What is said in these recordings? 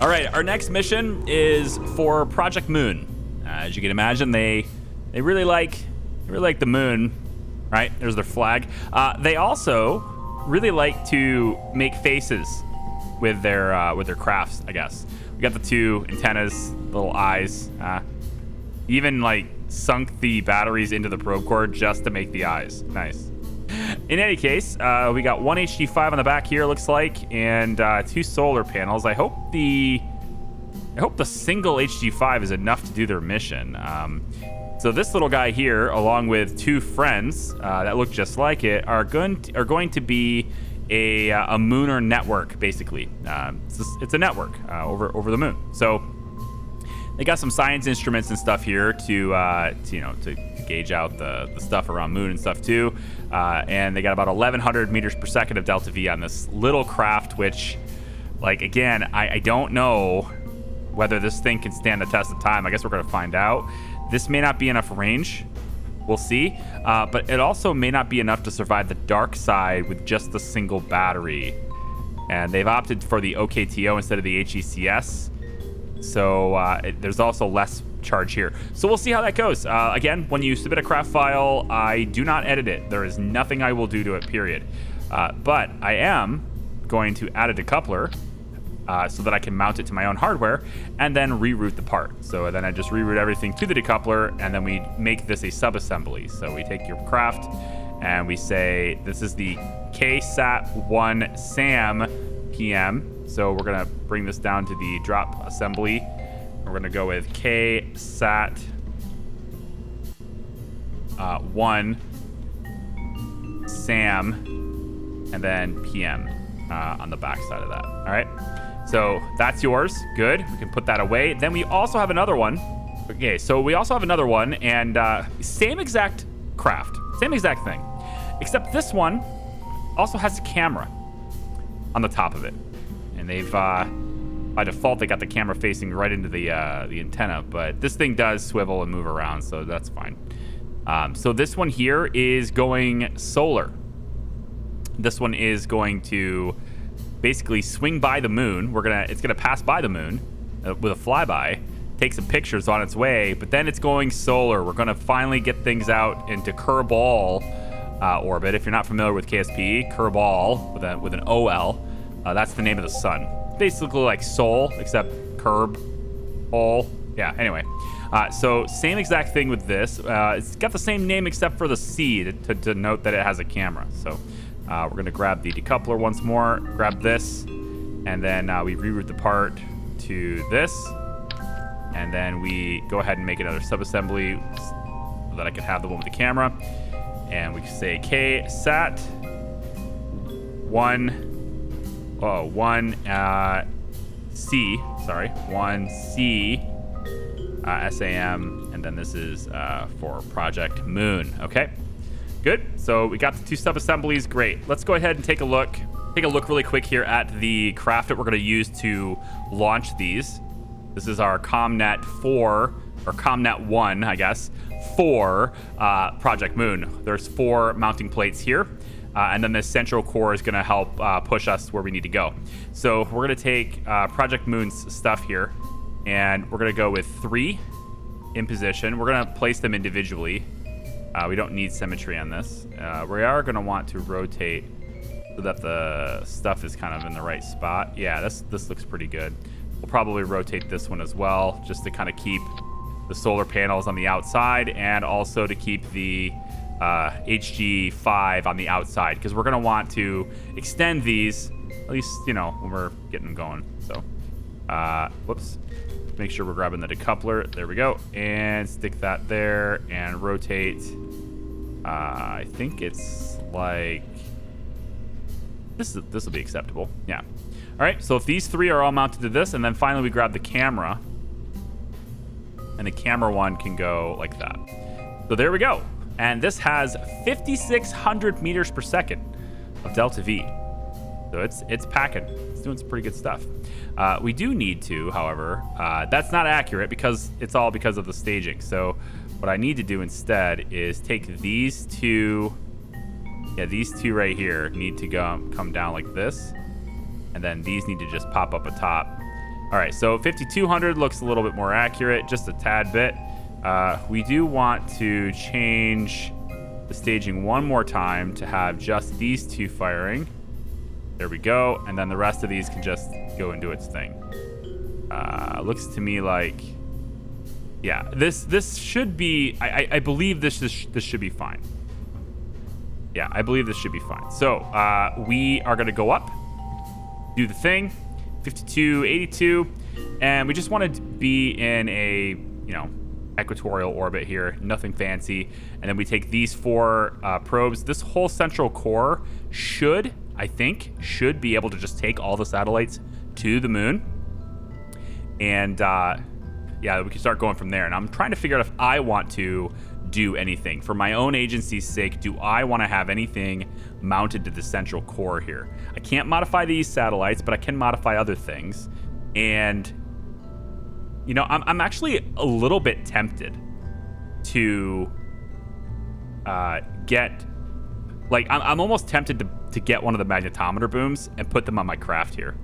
All right, our next mission is for Project MUN. As you can imagine, they really like the moon, right? There's their flag. They also really like to make faces with their crafts, I guess. We got the two antennas, little eyes. Even like sunk the batteries into the probe core just to make the eyes. Nice. In any case, we got one HG5 on the back here, looks like, and 2 solar panels. I hope the single HG5 is enough to do their mission. So this little guy here, along with 2 friends that look just like it, are going to be a Mooner network, basically. It's a network over the moon. So they got some science instruments and stuff here to gauge out the stuff around moon and stuff too. And they got about 1,100 meters per second of delta V on this little craft, which, like, again, I don't know whether this thing can stand the test of time. I guess we're going to find out. This may not be enough range. We'll see. But it also may not be enough to survive the dark side with just the single battery. And they've opted for the OKTO instead of the HECS. So there's also less charge here. So we'll see how that goes. Again, when you submit a craft file, I do not edit it. There is nothing I will do to it, period. But I am going to add a decoupler so that I can mount it to my own hardware and then reroute the part. So then I just reroute everything to the decoupler, and then we make this a subassembly. So we take your craft and we say, this is the KSAT1 SAM PM. So we're gonna bring this down to the drop assembly. We're gonna go with KSAT 1 SAM and then PM on the back side of that. All right. So that's yours. Good. We can put that away. Then we also have another one. Okay, so we also have another one, and same exact craft, same exact thing, except this one also has a camera on the top of it, and they've by default they got the camera facing right into the antenna, but this thing does swivel and move around, so that's fine. So this one here is going solar. This one is going to basically swing by the moon. It's gonna pass by the moon with a flyby, take some pictures on its way, but then it's going solar. We're gonna finally get things out into Kerbal orbit. If you're not familiar with KSP, Kerbal with an OL, that's the name of the sun. Basically like Sol, except Kerb, all. Yeah. Anyway, so same exact thing with this. It's got the same name except for the C to note that it has a camera. So. We're going to grab the decoupler once more, grab this, and then we reroute the part to this. And then we go ahead and make another subassembly so that I can have the one with the camera. And we can say KSAT 1C, 1C SAM, and then this is for Project MUN. Okay. Good. So we got the 2 sub-assemblies. Great. Let's go ahead and take a look really quick here at the craft that we're going to use to launch these. This is our ComNet 4, or ComNet 1, I guess, for Project MUN. There's 4 mounting plates here, and then this central core is going to help push us where we need to go. So we're going to take Project MUN's stuff here, and we're going to go with 3 in position. We're going to place them individually. We don't need symmetry on this. We are going to want to rotate so that the stuff is kind of in the right spot. Yeah, this looks pretty good. We'll probably rotate this one as well, just to kind of keep the solar panels on the outside, and also to keep the HG5 on the outside, because we're going to want to extend these, at least, when we're getting them going. So, whoops. Make sure we're grabbing the decoupler. There we go. And stick that there and rotate. I think it's like this will be acceptable. Yeah. All right. So if these 3 are all mounted to this, and then finally we grab the camera, and the camera one can go like that. So there we go. And this has 5,600 meters per second of delta V. So it's packing. It's doing some pretty good stuff. We do need to, however, that's not accurate because it's all because of the staging. So what I need to do instead is take these 2, these 2 right here need to come down like this, and then these need to just pop up atop. All right, so 5200 looks a little bit more accurate, just a tad bit. We do want to change the staging one more time to have just these two firing. There we go. And then the rest of these can just go and do its thing. Looks to me like, yeah, this should be, I believe this should be fine. Yeah, I believe this should be fine. So we are going to go up, do the thing, 5282, and we just want to be in a, equatorial orbit here, nothing fancy. And then we take these 4 probes. This whole central core should be able to just take all the satellites to the moon. And yeah, we can start going from there. And I'm trying to figure out if I want to do anything. For my own agency's sake, do I want to have anything mounted to the central core here? I can't modify these satellites, but I can modify other things. And I'm actually a little bit tempted to get, like, I'm almost tempted to get one of the magnetometer booms and put them on my craft here.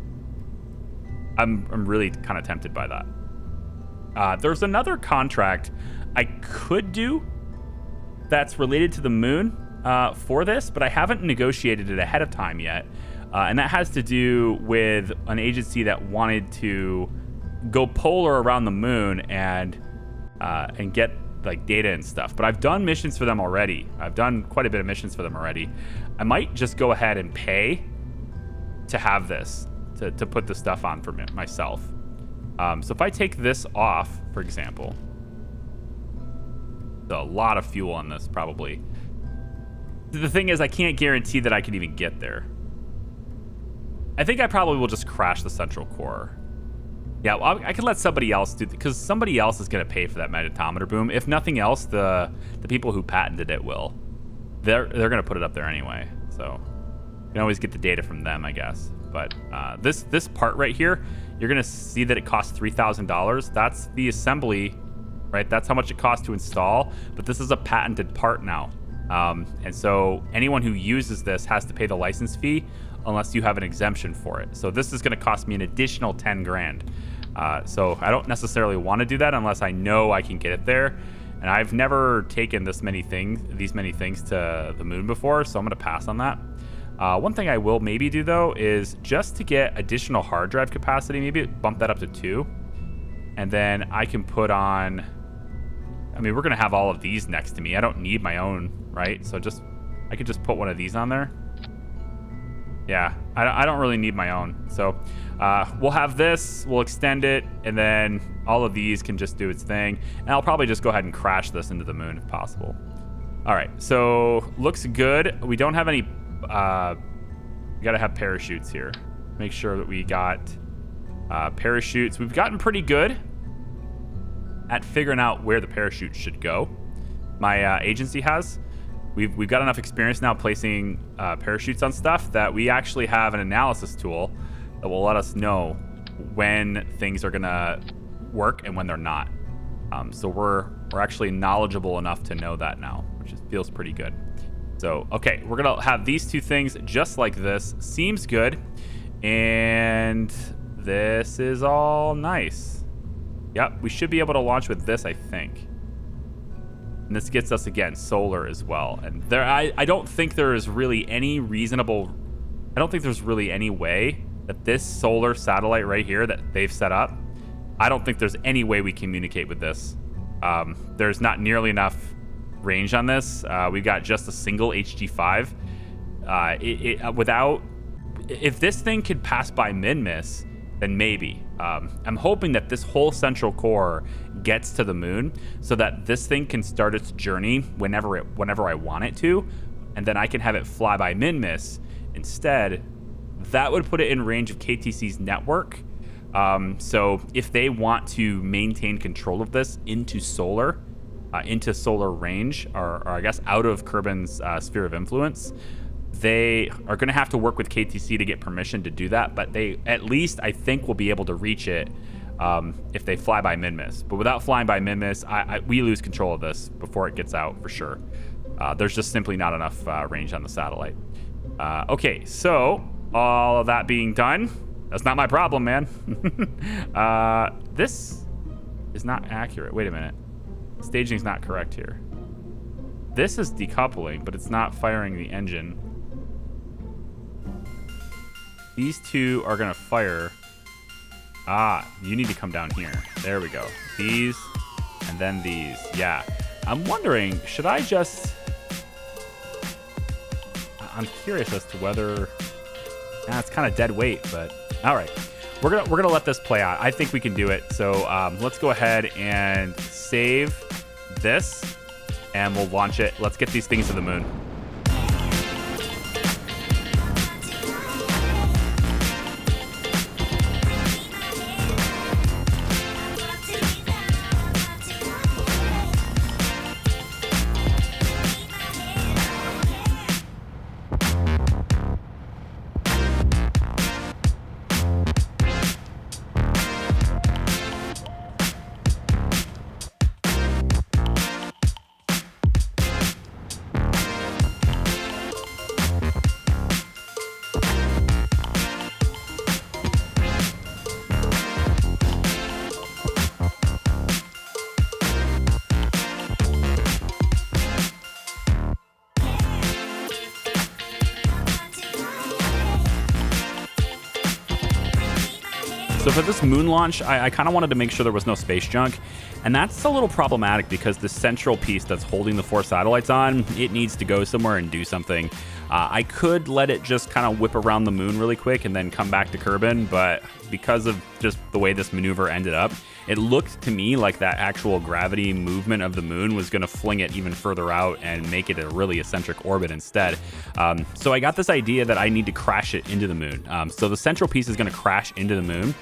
I'm really kind of tempted by that. There's another contract I could do that's related to the moon for this, but I haven't negotiated it ahead of time yet. And that has to do with an agency that wanted to go polar around the moon and get like data and stuff. But I've done missions for them already. I've done quite a bit of missions for them already. I might just go ahead and pay to have this, to put the stuff on for myself. So if I take this off, for example, a lot of fuel on this probably. The thing is, I can't guarantee that I can even get there. I think I probably will just crash the central core. Yeah, well, I can let somebody else do, because somebody else is going to pay for that magnetometer boom. If nothing else, the people who patented it will. They're going to put it up there anyway, so you can always get the data from them, I guess. But this part right here, you're going to see that it costs $3,000. That's the assembly, right? That's how much it costs to install. But this is a patented part now, and so anyone who uses this has to pay the license fee unless you have an exemption for it. So this is going to cost me an additional 10 grand. So I don't necessarily want to do that unless I know I can get it there. And I've never taken these many things to the moon before, so I'm going to pass on that. One thing I will maybe do, though, is just to get additional hard drive capacity, maybe bump that up to 2. And then I can put on, I mean, we're going to have all of these next to me. I don't need my own, right? So I could just put one of these on there. Yeah, I don't really need my own. So we'll have this, we'll extend it, and then all of these can just do its thing. And I'll probably just go ahead and crash this into the moon if possible. All right, so looks good. We don't have any, we gotta have parachutes here. Make sure that we got parachutes. We've gotten pretty good at figuring out where the parachute should go. My agency has. We've got enough experience now placing parachutes on stuff that we actually have an analysis tool that will let us know when things are gonna work and when they're not. So we're actually knowledgeable enough to know that now, which feels pretty good. So okay, we're gonna have these two things just like this. Seems good, and this is all nice. Yep, we should be able to launch with this, I think. And this gets us, again, solar as well. And I don't think there is really any I don't think there's really any way that this solar satellite right here that they've set up, I don't think there's any way we communicate with this. There's not nearly enough range on this. We've got just a single HG5. If this thing could pass by min-miss, then maybe. I'm hoping that this whole central core gets to the moon so that this thing can start its journey whenever I want it to, and then I can have it fly by min-miss instead. That would put it in range of KTC's network. So if they want to maintain control of this into solar range, or I guess out of Kerbin's sphere of influence, they are going to have to work with KTC to get permission to do that, but they at least, I think, will be able to reach it if they fly by min-miss. But without flying by min-miss, we lose control of this before it gets out for sure. There's just simply not enough range on the satellite. Okay, so all of that being done, That's not my problem, man. This is not accurate. Wait a minute. Staging's not correct here. This is decoupling, but it's not firing the engine. These two are gonna fire. Ah, you need to come down here. There we go. These, and then these. Yeah. I'm wondering, should I just... I'm curious as to whether... it's kind of dead weight, but... All right. We're gonna let this play out. I think we can do it. So let's go ahead and save this, and we'll launch it. Let's get these things to the moon. So for this moon launch, I kind of wanted to make sure there was no space junk. And that's a little problematic because the central piece that's holding the 4 satellites on, it needs to go somewhere and do something. I could let it just kind of whip around the moon really quick and then come back to Kerbin, but because of just the way this maneuver ended up, it looked to me like that actual gravity movement of the moon was going to fling it even further out and make it a really eccentric orbit instead. So I got this idea that I need to crash it into the moon. So the central piece is going to crash into the moon.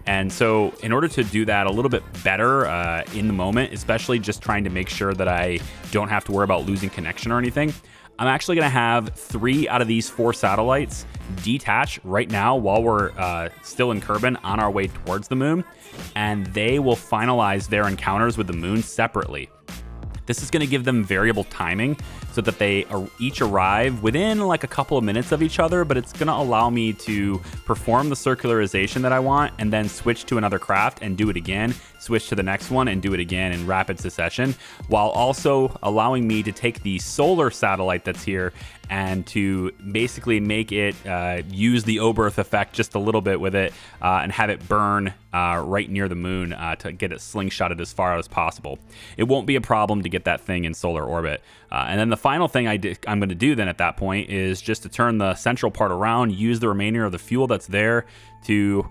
And so in order to do that a little bit better in the moment, especially just trying to make sure that I don't have to worry about losing connection or anything, I'm actually going to have 3 out of these 4 satellites detach right now while we're still in Kerbin on our way towards the moon, and they will finalize their encounters with the moon separately. This is going to give them variable timing so that they each arrive within like a couple of minutes of each other, but it's going to allow me to perform the circularization that I want and then switch to another craft and do it again, switch to the next one and do it again in rapid succession, while also allowing me to take the solar satellite that's here and to basically make it use the Oberth effect just a little bit with it and have it burn right near the moon to get it slingshotted as far as possible. It won't be a problem to get that thing in solar orbit. And then the final thing I'm going to do then at that point is just to turn the central part around, use the remainder of the fuel that's there to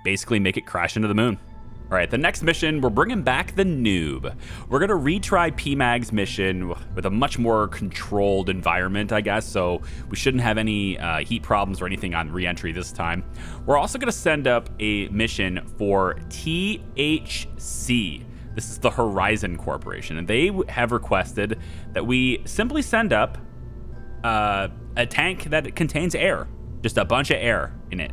basically make it crash into the moon. All right, the next mission, we're bringing back the noob. We're going to retry PMAG's mission with a much more controlled environment, I guess, so we shouldn't have any heat problems or anything on re-entry this time. We're also going to send up a mission for THC. This is the Horizon Corporation, and they have requested that we simply send up a tank that contains air, just a bunch of air in it,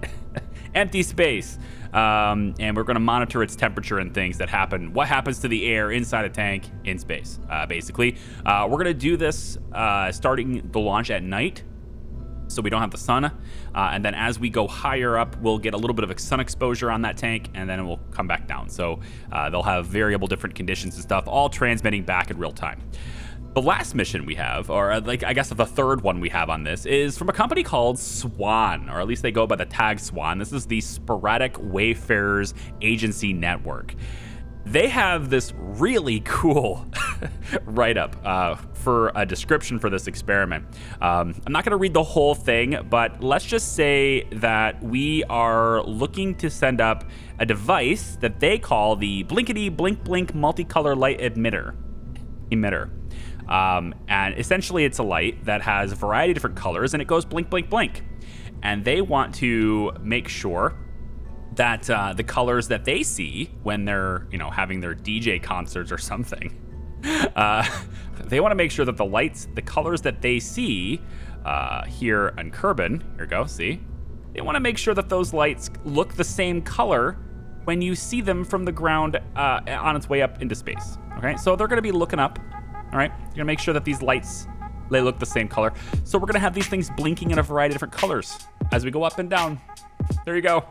empty space. And we're going to monitor its temperature and things that happen. What happens to the air inside a tank in space, basically. We're going to do this starting the launch at night, so we don't have the sun. And then as we go higher up, we'll get a little bit of sun exposure on that tank, and then it will come back down. So they'll have variable different conditions and stuff, all transmitting back in real time. The last mission we have, or like I guess the third one we have on this, is from a company called Swan, or at least they go by the tag Swan. This is the Sporadic Wayfarers Agency Network. They have this really cool write-up for a description for this experiment. I'm not going to read the whole thing, but let's just say that we are looking to send up a device that they call the Blinkety Blink Blink Multicolor Light Emitter. And essentially it's a light that has a variety of different colors and it goes blink, blink, blink. And they want to make sure that the colors that they see when they're, having their DJ concerts or something, they want to make sure that the colors that they see here on Kerbin, here we go, see? They want to make sure that those lights look the same color when you see them from the ground on its way up into space, okay? So they're going to be looking up. All right, you're gonna make sure that these lights, they look the same color. So we're gonna have these things blinking in a variety of different colors as we go up and down. There you go.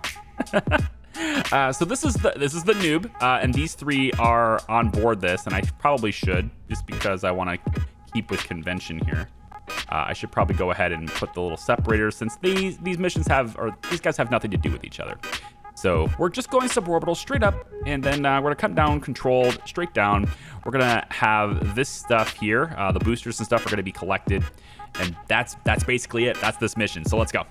So this is the noob, and these three are on board this, and I probably should, just because I want to keep with convention here. I should probably go ahead and put the little separators, since these missions these guys have nothing to do with each other. So we're just going suborbital straight up, and then we're gonna come down controlled straight down. We're gonna have this stuff here, the boosters and stuff are gonna be collected, and that's basically it. That's this mission. So let's go.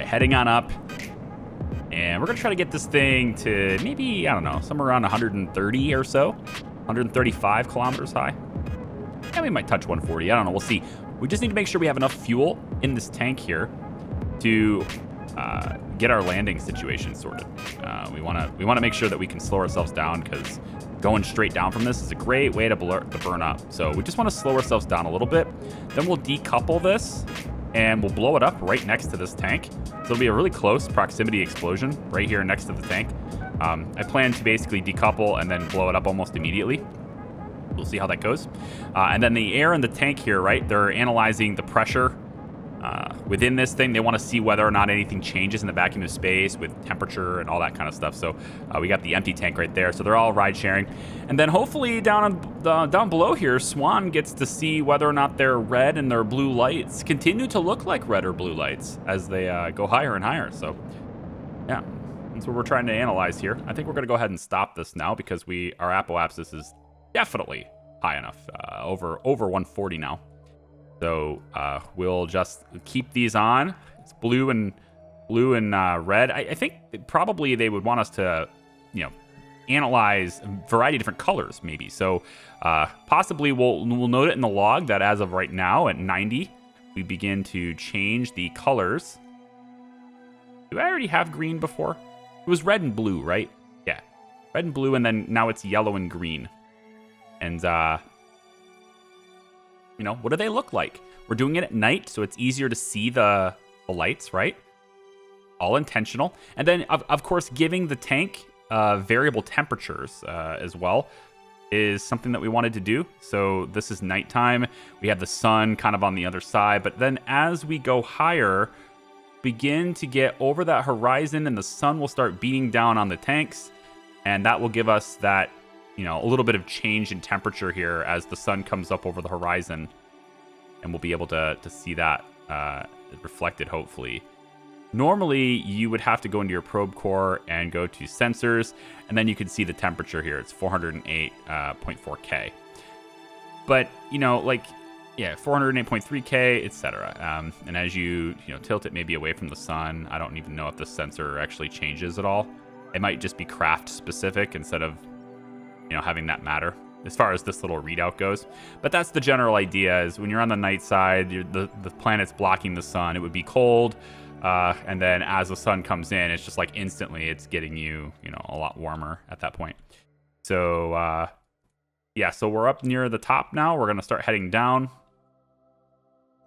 Heading on up, and we're gonna try to get this thing to maybe, I don't know, somewhere around 130 or so, 135 kilometers high. Yeah, we might touch 140. I don't know. We'll see. We just need to make sure we have enough fuel in this tank here to get our landing situation sorted. We want to make sure that we can slow ourselves down, because going straight down from this is a great way to burn up. So we just want to slow ourselves down a little bit. Then we'll decouple this, and we'll blow it up right next to this tank. So it'll be a really close proximity explosion right here next to the tank. I plan to basically decouple and then blow it up almost immediately. We'll see how that goes. And then the air in the tank here, right? They're analyzing the pressure within this thing. They want to see whether or not anything changes in the vacuum of space with temperature and all that kind of stuff. So we got the empty tank right there. So they're all ride sharing. And then hopefully down below here, Swan gets to see whether or not their red and their blue lights continue to look like red or blue lights as they go higher and higher. So yeah, that's what we're trying to analyze here. I think we're going to go ahead and stop this now, because our apoapsis is definitely high enough, over 140 now. So we'll just keep these on. It's blue and red. I think probably they would want us to, analyze a variety of different colors, maybe. So possibly we'll note it in the log that as of right now at 90, we begin to change the colors. Do I already have green before? It was red and blue, right? Yeah, red and blue, and then now it's yellow and green. And what do they look like? We're doing it at night, so it's easier to see the lights, right? All intentional. And then, of course, giving the tank variable temperatures as well is something that we wanted to do. So this is nighttime. We have the sun kind of on the other side. But then as we go higher, begin to get over that horizon, and the sun will start beating down on the tanks. And that will give us that, a little bit of change in temperature here as the sun comes up over the horizon, and we'll be able to see that reflected, hopefully. Normally, you would have to go into your probe core and go to sensors, and then you can see the temperature here. It's 408.4 K. But, 408.3 K, etc. And as you tilt it maybe away from the sun, I don't even know if the sensor actually changes at all. It might just be craft specific instead of having that matter as far as this little readout goes. But that's the general idea, is when you're on the night side, the planet's blocking the sun. It would be cold, and then as the sun comes in, it's just like instantly it's getting you a lot warmer at that point. So so we're up near the top now. We're going to start heading down.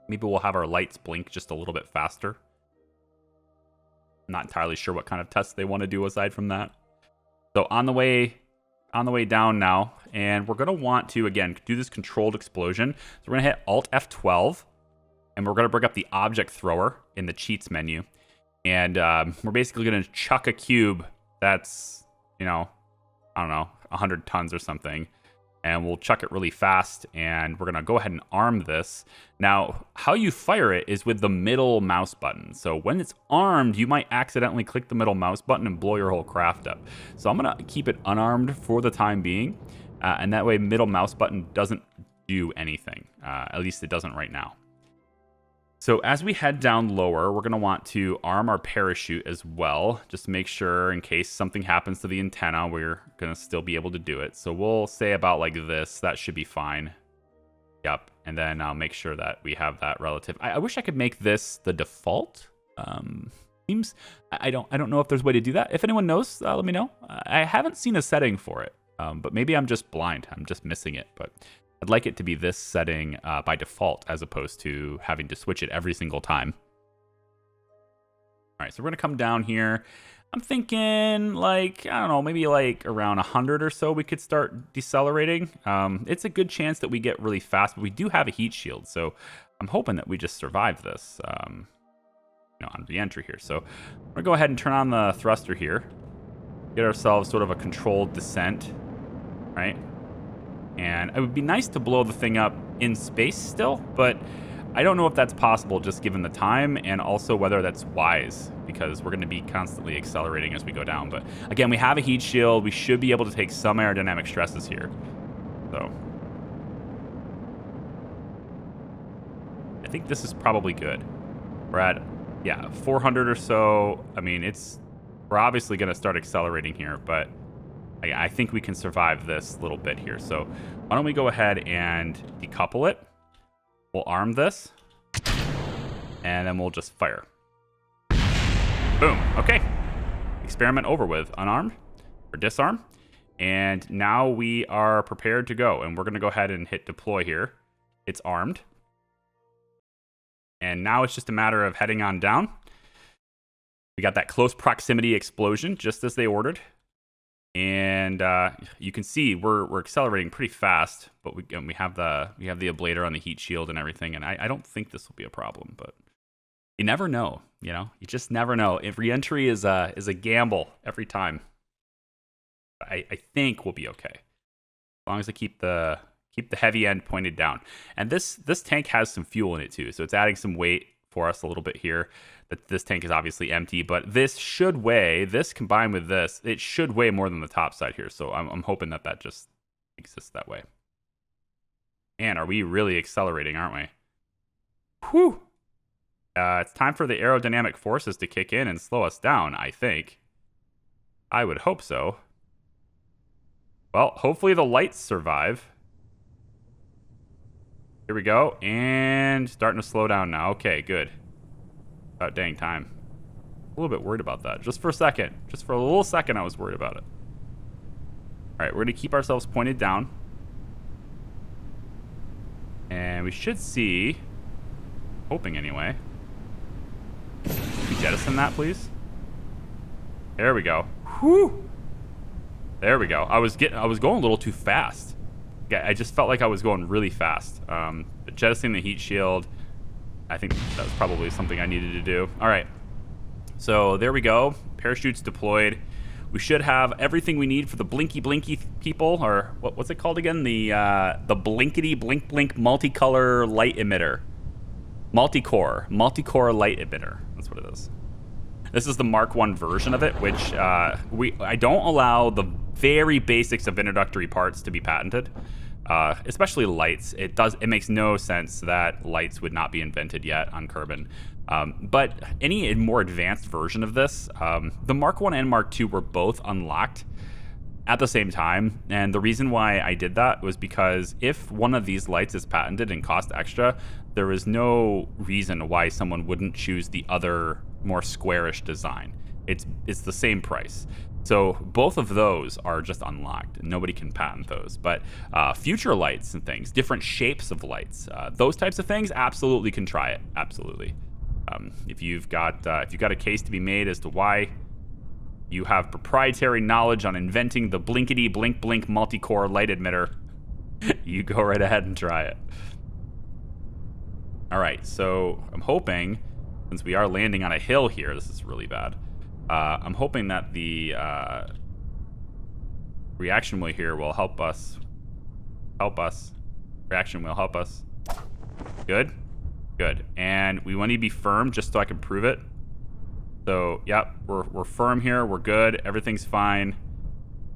Maybe we'll have our lights blink just a little bit faster. I'm not entirely sure what kind of tests they want to do aside from that. So on the way down now, and we're going to want to, again, do this controlled explosion. So we're going to hit Alt F12, and we're going to bring up the object thrower in the cheats menu. And we're basically going to chuck a cube that's, I don't know, 100 tons or something. And we'll chuck it really fast, and we're going to go ahead and arm this. Now, how you fire it is with the middle mouse button. So when it's armed, you might accidentally click the middle mouse button and blow your whole craft up. So I'm going to keep it unarmed for the time being, and that way middle mouse button doesn't do anything. At least it doesn't right now. So as we head down lower, we're going to want to arm our parachute as well, just to make sure in case something happens to the antenna, we're going to still be able to do it. So we'll say about like this. That should be fine. Yep. And then I'll make sure that we have that relative. I wish I could make this the default. Seems I don't know if there's a way to do that. If anyone knows, let me know. I haven't seen a setting for it, but maybe I'm just blind. I'm just missing it. But I'd like it to be this setting by default as opposed to having to switch it every single time. All right, so we're gonna come down here. I'm thinking like, I don't know, maybe like around 100 or so we could start decelerating. It's a good chance that we get really fast, but we do have a heat shield, so I'm hoping that we just survive this. On the entry here. So I'm gonna go ahead and turn on the thruster here. Get ourselves sort of a controlled descent, right? And it would be nice to blow the thing up in space still, but I don't know if that's possible just given the time and also whether that's wise because we're gonna be constantly accelerating as we go down. But again, we have a heat shield. We should be able to take some aerodynamic stresses here. So I think this is probably good. We're at 400 or so. I mean, we're obviously going to start accelerating here, but I think we can survive this little bit here. So why don't we go ahead and decouple it? We'll arm this, and then we'll just fire. Boom. Okay. Experiment over with. Unarmed or disarm. And now we are prepared to go, and we're going to go ahead and hit deploy here. It's armed. And now it's just a matter of heading on down. We got that close proximity explosion, just as they ordered. And you can see we're accelerating pretty fast, but we have the ablator on the heat shield and everything. And I don't think this will be a problem, but you never know. You just never know. Re-entry is a gamble every time. I think we'll be okay as long as I keep the heavy end pointed down. And this tank has some fuel in it too, so it's adding some weight for us a little bit here. That this tank is obviously empty, but this should weigh, this combined with this, it should weigh more than the top side here. So I'm hoping that just exists that way. And are we really accelerating, aren't we? Whew. It's time for the aerodynamic forces to kick in and slow us down, I think. I would hope so. Well, hopefully the lights survive. Here we go, and starting to slow down now. Okay, good. About dang time. A little bit worried about that. Just for a second. Just for a little second, I was worried about it. All right, we're going to keep ourselves pointed down. And we should see, hoping anyway. Can we jettison that, please? There we go. Whew! There we go. I was going a little too fast. I just felt like I was going really fast. But jettisoning the heat shield, I think that was probably something I needed to do. All right. So there we go. Parachutes deployed. We should have everything we need for the blinky people, or what's it called again? The blinkety blink multicolor light emitter. Multicore light emitter. That's what it is. This is the Mark I version of it, which I don't allow the very basics of introductory parts to be patented, especially lights. It makes no sense that lights would not be invented yet on Kerbin. But any more advanced version of this, the Mark I and Mark II were both unlocked at the same time. And the reason why I did that was because if one of these lights is patented and cost extra, there is no reason why someone wouldn't choose the other more squarish design. It's the same price. So both of those are just unlocked. Nobody can patent those. But future lights and things, different shapes of lights, those types of things, absolutely can try it. Absolutely. If you've got a case to be made as to why you have proprietary knowledge on inventing the blinkety blink multi-core light emitter, you go right ahead and try it. All right, so I'm hoping, since we are landing on a hill here, this is really bad. I'm hoping that the reaction wheel here will help us. Reaction wheel help us. Good. And we want to be firm just so I can prove it. So, yep, we're firm here. We're good. Everything's fine.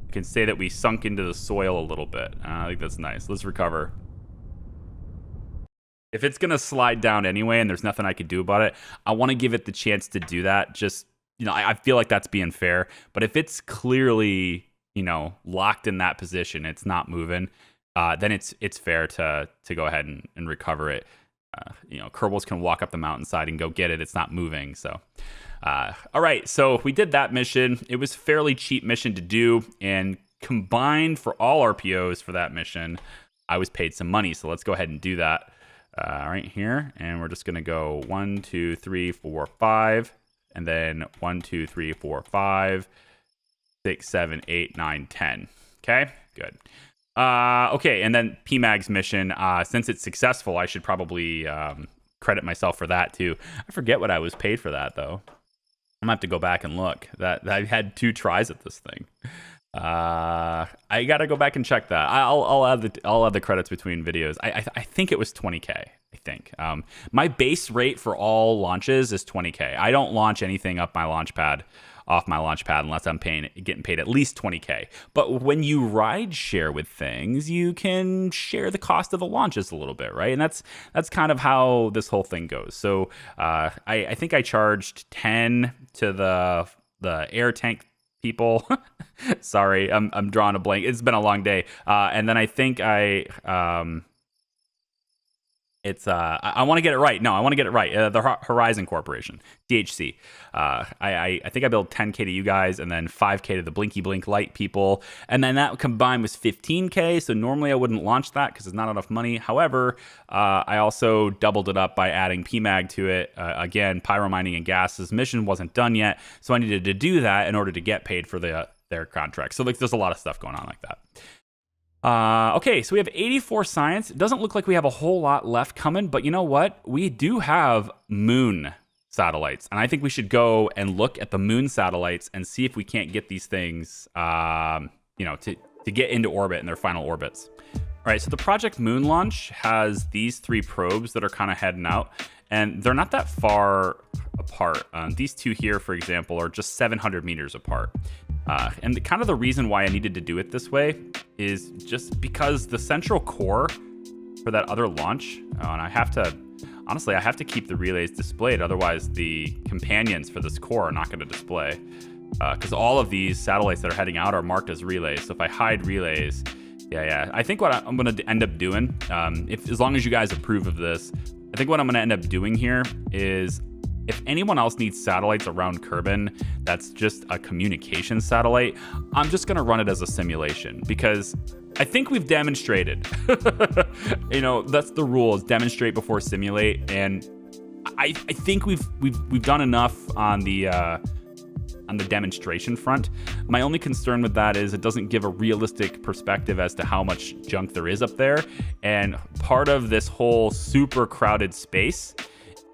You can say that we sunk into the soil a little bit. I think that's nice. Let's recover. If it's going to slide down anyway and there's nothing I could do about it, I want to give it the chance to do that. Just, I feel like that's being fair. But if it's clearly, locked in that position, it's not moving, then it's fair to go ahead and recover it. Kerbals can walk up the mountainside and go get it. It's not moving. So, all right. So we did that mission. It was a fairly cheap mission to do, and combined for all RPOs for that mission, I was paid some money. So let's go ahead and do that right here. And we're just going to go 1, 2, 3, 4, 5, and then 1, 2, 3, 4, 5, 6, 7, 8, 9, 10. Okay, good. Okay, and then PMAG's mission, since it's successful, I should probably credit myself for that too. I forget what I was paid for that though. I'm gonna have to go back and look. That I had 2 tries at this thing. I gotta go back and check that. I'll add the credits between videos. I think it was 20K. I think my base rate for all launches is 20K. I don't launch anything off my launch pad unless I'm getting paid at least 20K. But when you ride share with things, you can share the cost of the launches a little bit, right? And that's kind of how this whole thing goes. So I think I charged 10 to the air tank people. Sorry, I'm drawing a blank. It's been a long day. And then I think I want to get it right. No, I want to get it right. The Horizon Corporation, DHC. I think I billed 10K to you guys, and then 5K to the Blinky Blink Light people, and then that combined was 15K. So normally I wouldn't launch that because it's not enough money. However, I also doubled it up by adding PMAG to it. Again, pyro mining and gases mission wasn't done yet, so I needed to do that in order to get paid for their contract. So there's a lot of stuff going on like that. Okay, so we have 84 science. It doesn't look like we have a whole lot left coming, but you know what? We do have MUN satellites, and I think we should go and look at the MUN satellites and see if we can't get these things, to get into orbit in their final orbits. All right, so the Project MUN launch has these 3 probes that are kind of heading out, and they're not that far apart. These 2 here, for example, are just 700 meters apart. And the reason why I needed to do it this way is just because the central core for that other launch, and I have to keep the relays displayed, otherwise the companions for this core are not going to display. Because all of these satellites that are heading out are marked as relays. So if I hide relays, I think what I'm going to end up doing, as long as you guys approve of this, I think what I'm going to end up doing here is, if anyone else needs satellites around Kerbin that's just a communication satellite, I'm just going to run it as a simulation, because I think we've demonstrated. That's the rule, is demonstrate before simulate, and I think we've done enough on the demonstration front. My only concern with that is it doesn't give a realistic perspective as to how much junk there is up there, and part of this whole super crowded space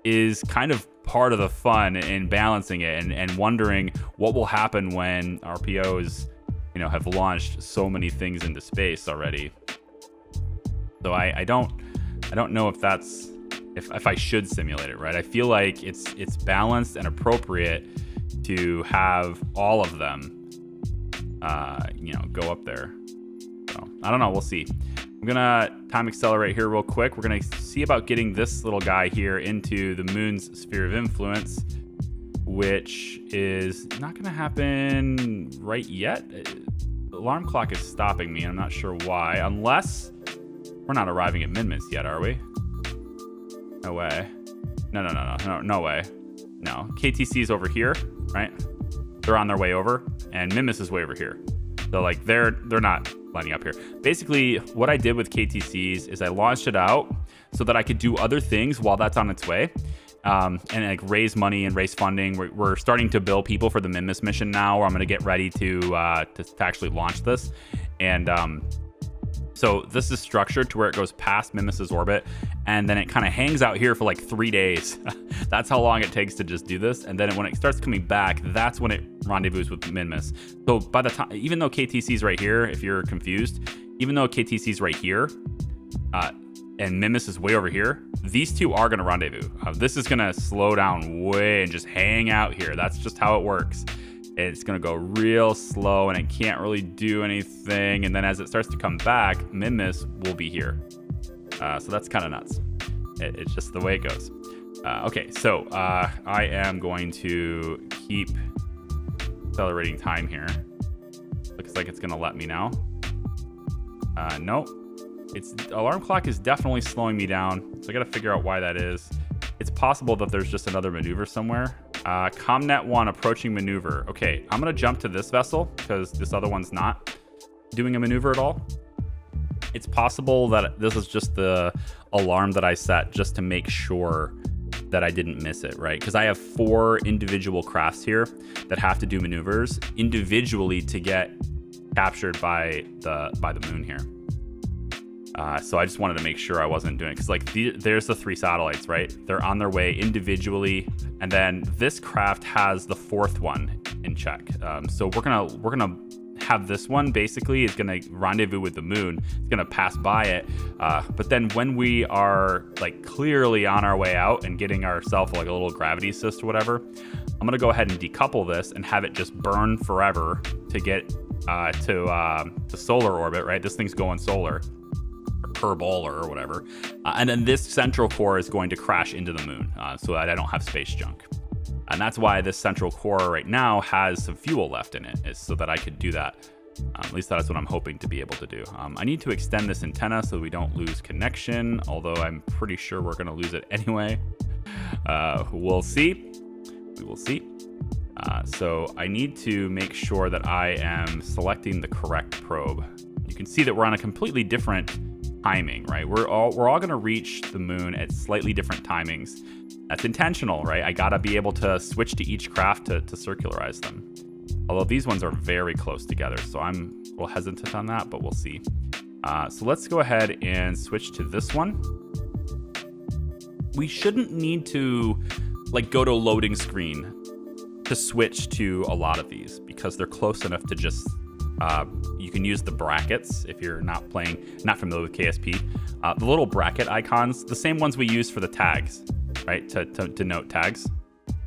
is kind of part of the fun in balancing it and wondering what will happen when RPOs, have launched so many things into space already. So I don't know if I should simulate it, right? I feel like it's balanced and appropriate to have all of them, go up there. So I don't know. We'll see. I'm gonna time accelerate here real quick. We're gonna see about getting this little guy here into the MUN's sphere of influence, which is not gonna happen right yet. The alarm clock is stopping me, and I'm not sure why, unless we're not arriving at Minmus yet, are we? No way. No way. No. KTC's over here, right? They're on their way over, and Minmus is way over here. So they're not lining up here. Basically, what I did with KTCs is I launched it out so that I could do other things while that's on its way, and raise money and raise funding. We're starting to bill people for the Minmus mission now, where I'm going to get ready to actually launch this. And so this is structured to where it goes past Minmus's orbit, and then it kind of hangs out here for 3 days. That's how long it takes to just do this. And then when it starts coming back, that's when it rendezvous with Minmus. So by the time, even though KTC's right here, if you're confused, even though KTC's right here, and Minmus is way over here, these 2 are going to rendezvous. This is going to slow down way and just hang out here. That's just how it works. It's going to go real slow, and it can't really do anything. And then as it starts to come back, Minmus will be here. So that's kind of nuts. It's just the way it goes. Okay, so I am going to keep accelerating time here. Looks like it's going to let me now. Nope. its alarm clock is definitely slowing me down, so I gotta figure out why that is. It's possible that there's just another maneuver somewhere. Comnet 1 approaching maneuver. Okay, I'm gonna jump to this vessel because this other one's not doing a maneuver at all. It's possible that this is just the alarm that I set just to make sure that I didn't miss it, right? Because I have 4 individual crafts here that have to do maneuvers individually to get captured by the moon here. So I just wanted to make sure I wasn't doing it, because like there's the 3 satellites, right? They're on their way individually, and then this craft has the 4th one in check. So we're gonna have this one basically is gonna rendezvous with the moon. It's gonna pass by it, but then when we are like clearly on our way out and getting ourselves like a little gravity assist or whatever, I'm gonna go ahead and decouple this and have it just burn forever to get to solar orbit, right? This thing's going solar. Kerbal or whatever, and then this central core is going to crash into the moon, so that I don't have space junk. And that's why this central core right now has some fuel left in it, is so that I could do that. At least that's what I'm hoping to be able to do. I need to extend this antenna so we don't lose connection, although I'm pretty sure we're going to lose it anyway. We'll see. We will see. So I need to make sure that I am selecting the correct probe. You can see that we're on a completely different timing, right? We're all going to reach the moon at slightly different timings. That's intentional, right? I gotta be able to switch to each craft to circularize them. Although these ones are very close together, so I'm a little hesitant on that, but we'll see. So let's go ahead and switch to this one. We shouldn't need to like go to loading screen to switch to a lot of these, because they're close enough to just you can use the brackets if you're not familiar with KSP. The little bracket icons, the same ones we use for the tags, right? To denote tags,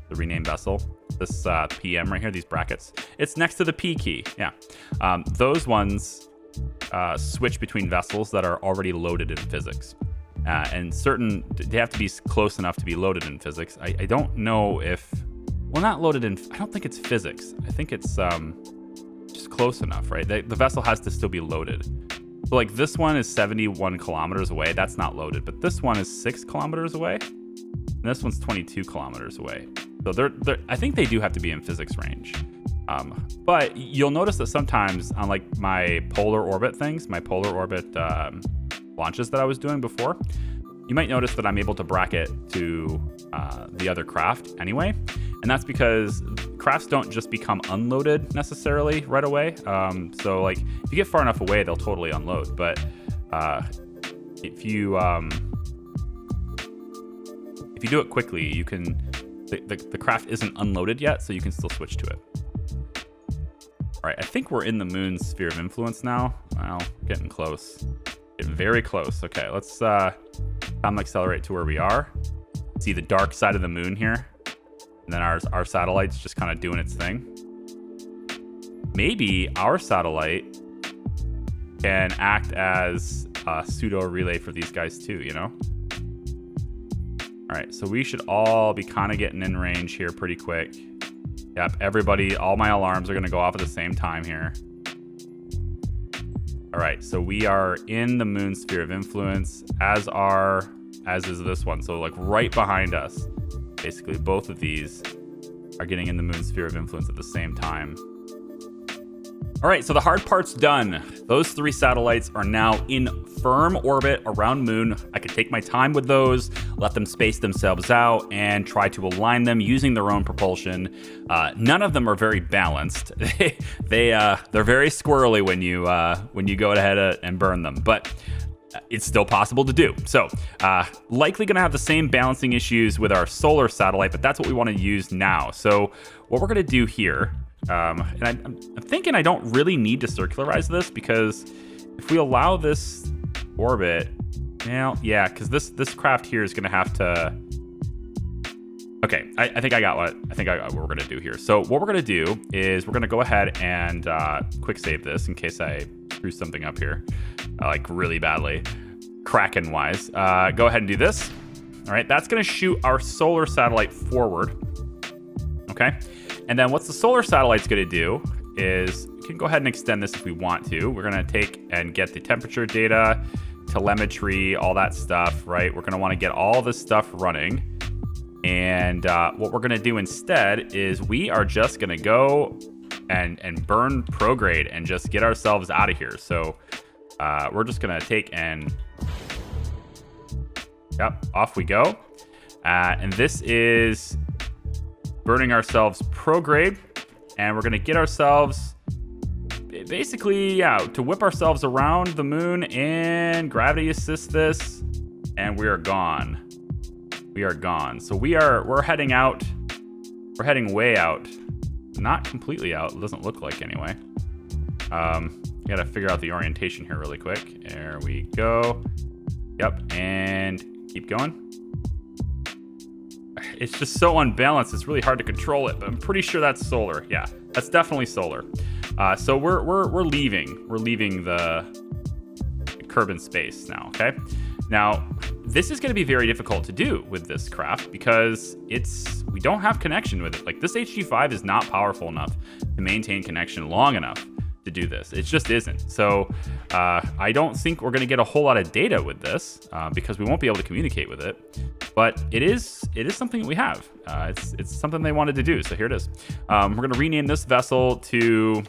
the rename vessel. This PM right here, these brackets. It's next to the P key. Yeah, those ones switch between vessels that are already loaded in physics, and they have to be close enough to be loaded in physics. I don't know if, well, not loaded in. I don't think it's physics. I think it's just close enough, right? The vessel has to still be loaded. So like this one is 71 kilometers away. That's not loaded, but this one is 6 kilometers away, and this one's 22 kilometers away. So I think they do have to be in physics range. But you'll notice that sometimes on like my polar orbit launches that I was doing before, you might notice that I'm able to bracket to the other craft anyway. And that's because crafts don't just become unloaded necessarily right away. So like if you get far enough away, they'll totally unload. But if you do it quickly, you can, the craft isn't unloaded yet, so you can still switch to it. All right, I think we're in the moon's sphere of influence now. Well, getting close. Getting very close. Okay, let's time accelerate to where we are. See the dark side of the moon here. And then our satellite's just kind of doing its thing. Maybe our satellite can act as a pseudo relay for these guys too, you know? All right, so we should all be kind of getting in range here pretty quick. Yep, all my alarms are gonna go off at the same time here. All right, so we are in the moon sphere of influence, as is this one. So like right behind us, basically both of these are getting in the moon sphere of influence at the same time. All right, so the hard part's done. Those 3 satellites are now in firm orbit around moon. I could take my time with those, let them space themselves out, and try to align them using their own propulsion. None of them are very balanced. They're very squirrely when you go ahead and burn them, but it's still possible to do. So likely going to have the same balancing issues with our solar satellite, but that's what we want to use now. So what we're going to do here, and I'm thinking I don't really need to circularize this, because if we allow this orbit, yeah, because this craft here is going to have to. Okay, I think I got what we're going to do here. So what we're going to do is we're going to go ahead and quick save this in case I screw something up here, like really badly, Kraken wise. Go ahead and do this. All right, that's going to shoot our solar satellite forward. Okay. And then what the solar satellite's going to do is, we can go ahead and extend this if we want to. We're going to take and get the temperature data, telemetry, all that stuff, right? We're going to want to get all this stuff running. And what we're going to do instead is we are just going to go and burn prograde and just get ourselves out of here. So we're just going to take and... Yep, off we go. And this is burning ourselves prograde. And we're going to get ourselves... basically, yeah, to whip ourselves around the moon and gravity assist this, and we are gone. We are gone. So we're heading out. We're heading way out. Not completely out. It doesn't look like anyway. Gotta figure out the orientation here really quick. There we go. Yep, and keep going. It's just so unbalanced. It's really hard to control it, but I'm pretty sure that's solar. Yeah, that's definitely solar. So we're leaving. We're leaving the Kerbal Space now, okay? Now, this is going to be very difficult to do with this craft because we don't have connection with it. Like, this HG5 is not powerful enough to maintain connection long enough to do this. It just isn't. So I don't think we're going to get a whole lot of data with this because we won't be able to communicate with it. But it is something that we have. It's something they wanted to do. So here it is. We're going to rename this vessel to,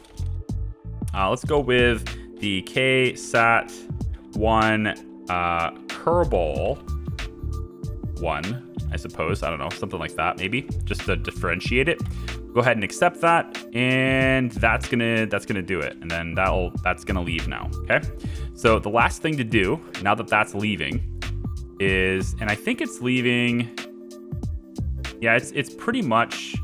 let's go with the KSAT-1 Kerbal 1, I suppose. I don't know, something like that, maybe, just to differentiate it. Go ahead and accept that, and that's gonna do it. And then that's gonna leave now. Okay. So the last thing to do now that that's leaving is, and I think it's leaving. Yeah, it's pretty much.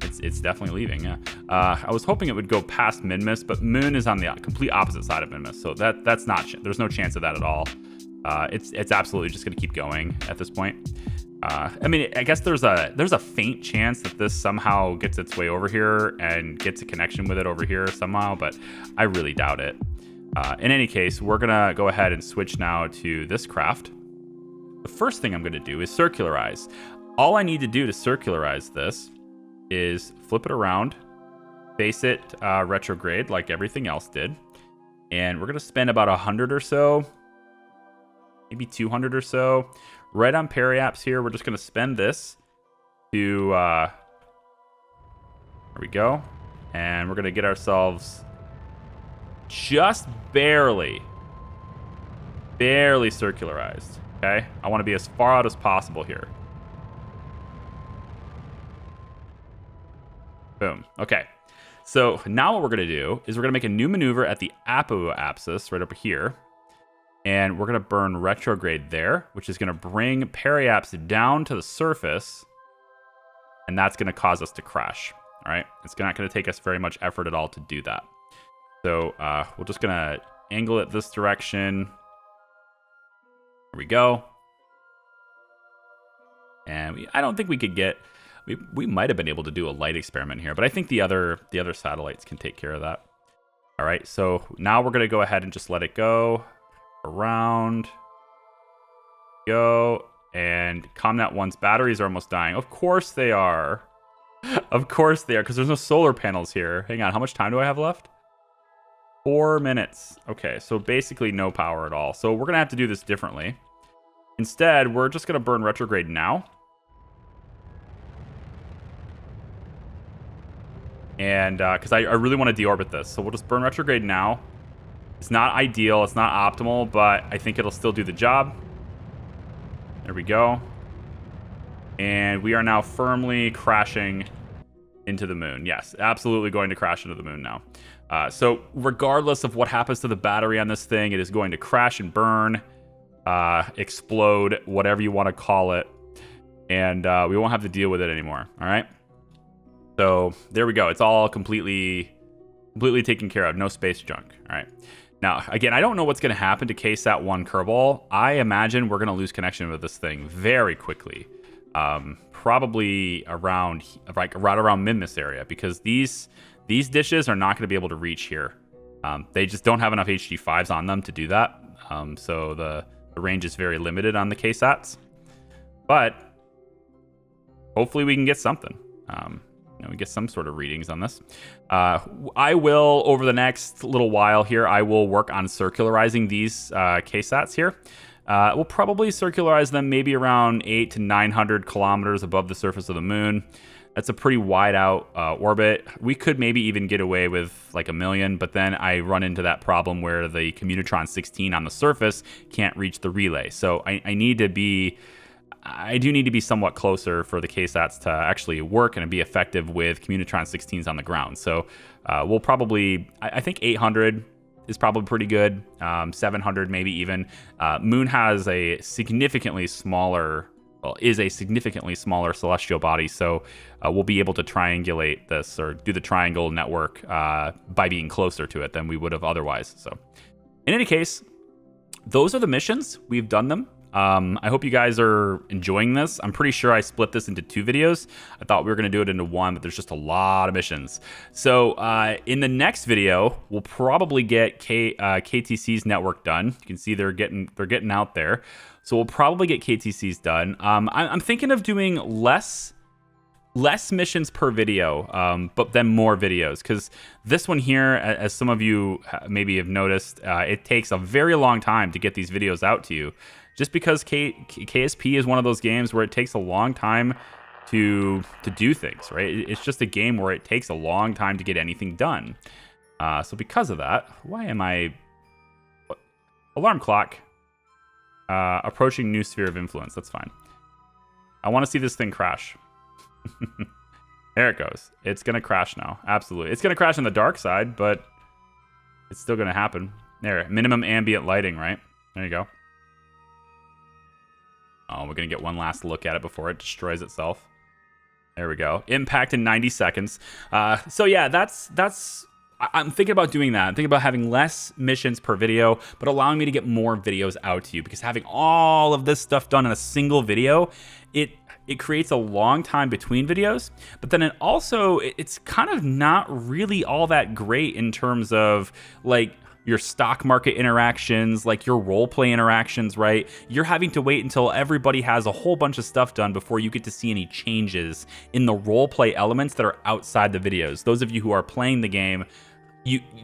It's definitely leaving. Yeah. I was hoping it would go past Minmus, but Moon is on the complete opposite side of Minmus, so that's not. There's no chance of that at all. It's absolutely just gonna keep going at this point. I mean, I guess there's a faint chance that this somehow gets its way over here and gets a connection with it over here somehow, but I really doubt it. In any case, we're gonna go ahead and switch now to this craft. The first thing I'm gonna do is circularize. All I need to do to circularize this is flip it around, face it retrograde like everything else did, and we're gonna spend about 100 or so, maybe 200 or so. Right on periaps here, we're just going to spend this to, there we go. And we're going to get ourselves just barely circularized, okay? I want to be as far out as possible here. Boom, okay. So now what we're going to do is we're going to make a new maneuver at the apoapsis right over here. And we're going to burn retrograde there, which is going to bring periaps down to the surface. And that's going to cause us to crash. All right. It's not going to take us very much effort at all to do that. So we're just going to angle it this direction. There we go. And I don't think we could get... We might have been able to do a light experiment here, but I think the other satellites can take care of that. All right. So now we're going to go ahead and just let it go. Around, go, and ComNat 1's batteries are almost dying. Of course they are. Of course they are, because there's no solar panels here. Hang on, how much time do I have left? 4 minutes. Okay, so basically no power at all. So we're going to have to do this differently. Instead, we're just going to burn retrograde now. And because I really want to deorbit this. So we'll just burn retrograde now. It's not ideal, it's not optimal, but I think it'll still do the job. There we go. And we are now firmly crashing into the moon. Yes, absolutely going to crash into the moon now. So regardless of what happens to the battery on this thing, it is going to crash and burn, explode, whatever you want to call it. And we won't have to deal with it anymore, all right? So there we go. It's all completely taken care of. No space junk, all right? Now, again, I don't know what's going to happen to KSAT-1 Kerbal. I imagine we're going to lose connection with this thing very quickly. Probably around, like, right around Minmus area, because these dishes are not going to be able to reach here. They just don't have enough HG5s on them to do that. So the range is very limited on the KSATs. But hopefully we can get something. we get some sort of readings on this. I will, over the next little while here, I will work on circularizing these KSATs here. We'll probably circularize them maybe around 800 to 900 kilometers above the surface of the moon. That's a pretty wide out orbit. We could maybe even get away with like 1 million, but then I run into that problem where the Commutitron 16 on the surface can't reach the relay. So I do need to be somewhat closer for the KSATs to actually work and be effective with Commutitron 16s on the ground. So we'll probably, I think 800 is probably pretty good. 700 maybe even. Moon has a significantly smaller celestial body, so we'll be able to triangulate this or do the triangle network by being closer to it than we would have otherwise. So in any case, those are the missions. We've done them. I hope you guys are enjoying this. I'm pretty sure I split this into 2 videos. I thought we were going to do it into 1, but there's just a lot of missions. So in the next video, we'll probably get KTC's network done. You can see they're getting out there. So we'll probably get KTC's done. I'm thinking of doing less missions per video, but then more videos, because this one here, as some of you maybe have noticed, it takes a very long time to get these videos out to you, just because KSP is one of those games where it takes a long time to do things, right? It's just a game where it takes a long time to get anything done. So because of that, why am I... Alarm clock. Approaching new sphere of influence. That's fine. I want to see this thing crash. There it goes. It's going to crash now. Absolutely. It's going to crash on the dark side, but it's still going to happen. There. Minimum ambient lighting, right? There you go. Oh, we're going to get one last look at it before it destroys itself. There we go. Impact in 90 seconds. So yeah, I'm thinking about doing that. I'm thinking about having less missions per video, but allowing me to get more videos out to you, because having all of this stuff done in a single video, it creates a long time between videos, but then it's kind of not really all that great in terms of like your stock market interactions, like your role play interactions, right? You're having to wait until everybody has a whole bunch of stuff done before you get to see any changes in the role play elements that are outside the videos. Those of you who are playing the game,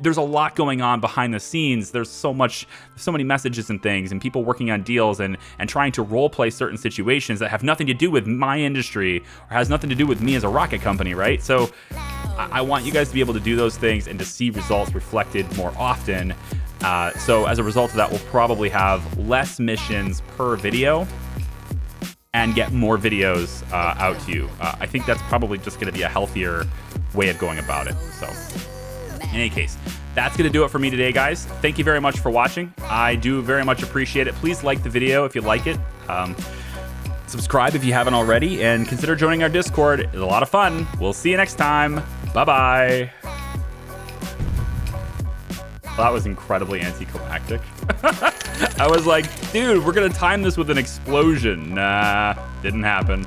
there's a lot going on behind the scenes. There's so many messages and things, and people working on deals and trying to role play certain situations that have nothing to do with my industry or has nothing to do with me as a rocket company, right? So I want you guys to be able to do those things and to see results reflected more often. So as a result of that, we'll probably have less missions per video and get more videos out to you. I think that's probably just going to be a healthier way of going about it. So in any case, that's going to do it for me today, guys. Thank you very much for watching. I do very much appreciate it. Please like the video if you like it. Subscribe if you haven't already, and consider joining our Discord. It's a lot of fun. We'll see you next time. Bye-bye. Well, that was incredibly anticlimactic. I was like, dude, we're going to time this with an explosion. Nah, didn't happen.